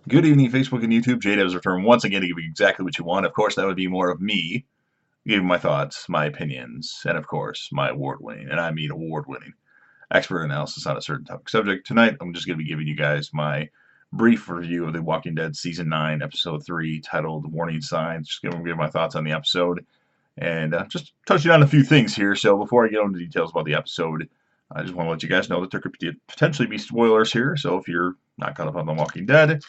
Good evening, Facebook and YouTube. JDev has returned once again to give you exactly what you want. Of course, that would be more of me giving my thoughts, my opinions, and of course, my award-winning, and I mean award-winning, expert analysis on a certain topic subject. Tonight, I'm just going to be giving you guys my brief review of The Walking Dead Season 9, Episode 3, titled Warning Signs. Just going to give my thoughts on the episode and just touching on a few things here. So before I get into details about the episode, I just want to let you guys know that there could potentially be spoilers here. So if you're not caught up on The Walking Dead,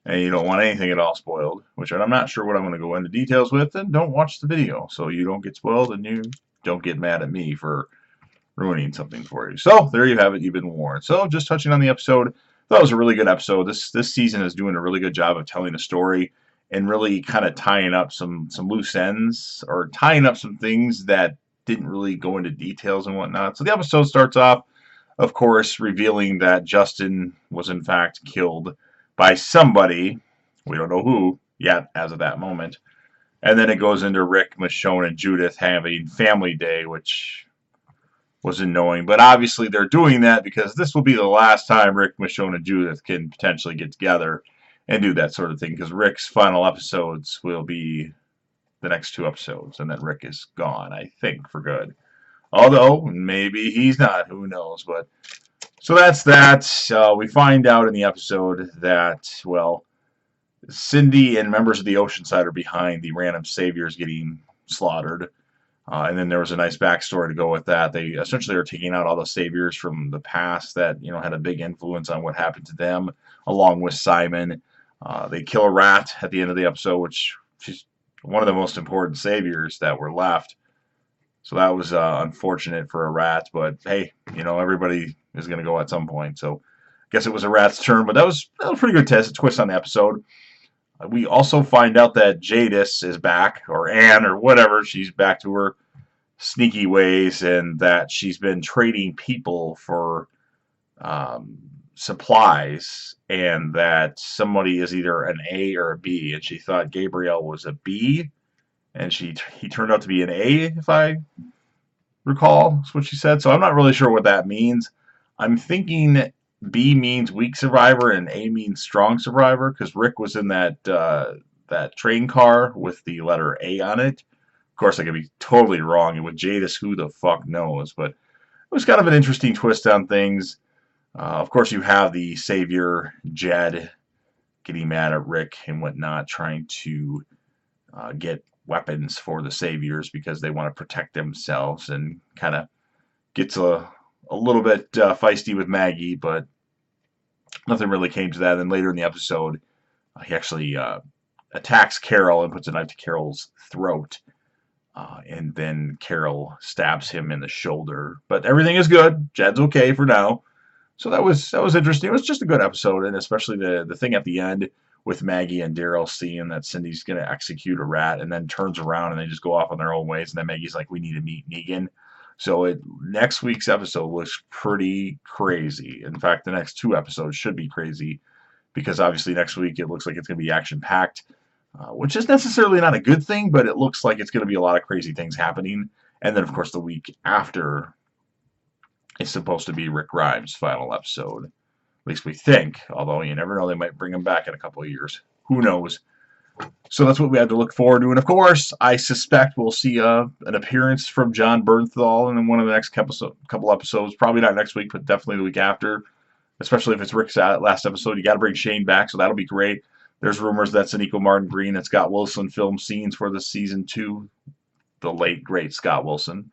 and you don't want anything at all spoiled, which I'm not sure what I'm going to go into details with, then don't watch the video so you don't get spoiled and you don't get mad at me for ruining something for you. So there you have it. You've been warned. So just touching on the episode, that was a really good episode. This season is doing a really good job of telling a story and really kind of tying up some loose ends or tying up some things that didn't really go into details and whatnot. So the episode starts off, of course, revealing that Justin was in fact killed by somebody. We don't know who yet as of that moment. And then it goes into Rick, Michonne, and Judith having family day, which was annoying. But obviously they're doing that because this will be the last time Rick, Michonne, and Judith can potentially get together and do that sort of thing. Because Rick's final episodes will be the next two episodes. And then Rick is gone, I think, for good. Although, maybe he's not. Who knows? But so that's that. We find out in the episode that, well, Cindy and members of the Oceanside are behind the random saviors getting slaughtered. And then there was a nice backstory to go with that. They essentially are taking out all the saviors from the past that, had a big influence on what happened to them, along with Simon. They kill a rat at the end of the episode, which she's one of the most important saviors that were left. So that was unfortunate for a rat, but hey, everybody is going to go at some point. So I guess it was a rat's turn, but that was a pretty good twist on the episode. We also find out that Jadis is back, or Anne, or whatever. She's back to her sneaky ways, and that she's been trading people for supplies, and that somebody is either an A or a B, and she thought Gabriel was a B, and he turned out to be an A, if I recall. That's what she said. So I'm not really sure what that means. I'm thinking B means weak survivor and A means strong survivor, because Rick was in that train car with the letter A on it. Of course, I could be totally wrong, and with Jadis, who the fuck knows? But it was kind of an interesting twist on things. Of course, you have the savior Jed getting mad at Rick and whatnot, trying to get weapons for the saviors because they want to protect themselves, and kind of gets a little bit feisty with Maggie, but nothing really came to that. And then later in the episode, he actually attacks Carol and puts a knife to Carol's throat, and then Carol stabs him in the shoulder. But everything is good. Jed's okay for now. So that was interesting. It was just a good episode, and especially the thing at the end with Maggie and Daryl seeing that Cindy's going to execute a rat, and then turns around and they just go off on their own ways. And then Maggie's like, "We need to meet Negan." So next week's episode looks pretty crazy. In fact, the next two episodes should be crazy, because obviously next week it looks like it's going to be action-packed, which is necessarily not a good thing, but it looks like it's going to be a lot of crazy things happening. And then, of course, the week after is supposed to be Rick Grimes' final episode. At least we think, although you never know, they might bring him back in a couple of years. Who knows? So that's what we had to look forward to. And of course, I suspect we'll see an appearance from Jon Bernthal in one of the next couple episodes. Probably not next week, but definitely the week after. Especially if it's Rick's last episode. You got to bring Shane back, so that'll be great. There's rumors that Sonequa Martin Green and Scott Wilson filmed scenes for the season 2. The late, great Scott Wilson,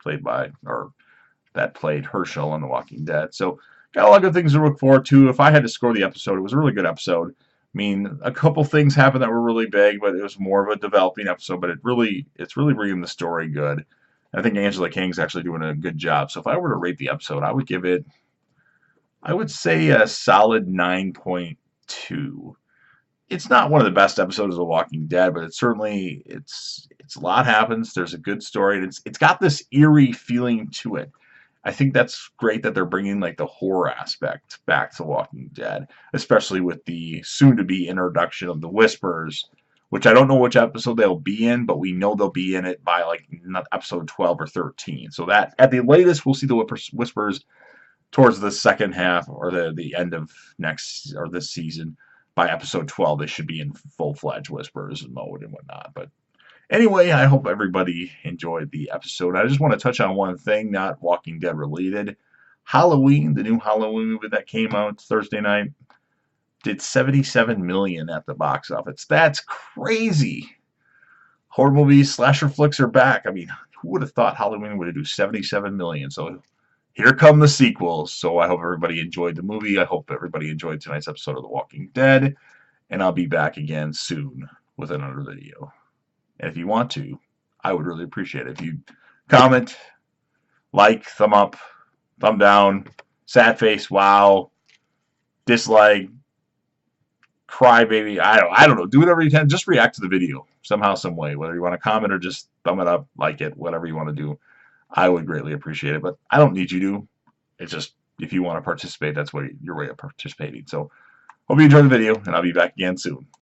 that played Herschel on The Walking Dead. So got a lot of good things to look forward to. If I had to score the episode, it was a really good episode. I mean, a couple things happened that were really big, but it was more of a developing episode. But it's really bringing the story good. I think Angela Kang's actually doing a good job. So if I were to rate the episode, I would give it, I would say, a solid 9.2. It's not one of the best episodes of The Walking Dead, but it's certainly it's a lot happens. There's a good story, and it's got this eerie feeling to it. I think that's great that they're bringing like the horror aspect back to Walking Dead, especially with the soon-to-be introduction of the Whispers, which I don't know which episode they'll be in, but we know they'll be in it by like not episode 12 or 13. So that at the latest we'll see the Whispers towards the second half or the end of next or this season. by episode 12 they should be in full-fledged Whisperers mode and whatnot. But anyway, I hope everybody enjoyed the episode. I just want to touch on one thing, not Walking Dead related. Halloween, the new Halloween movie that came out Thursday night, did $77 million at the box office. That's crazy. Horror movies, slasher flicks are back. I mean, who would have thought Halloween would do $77 million? So here come the sequels. So I hope everybody enjoyed the movie. I hope everybody enjoyed tonight's episode of The Walking Dead. And I'll be back again soon with another video. And if you want to, I would really appreciate it if you comment, like, thumb up, thumb down, sad face, wow, dislike, crybaby, I don't know. Do whatever you can. Just react to the video somehow, some way. Whether you want to comment or just thumb it up, like it, whatever you want to do. I would greatly appreciate it. But I don't need you to. It's just if you want to participate, that's your way of participating. So hope you enjoyed the video, and I'll be back again soon.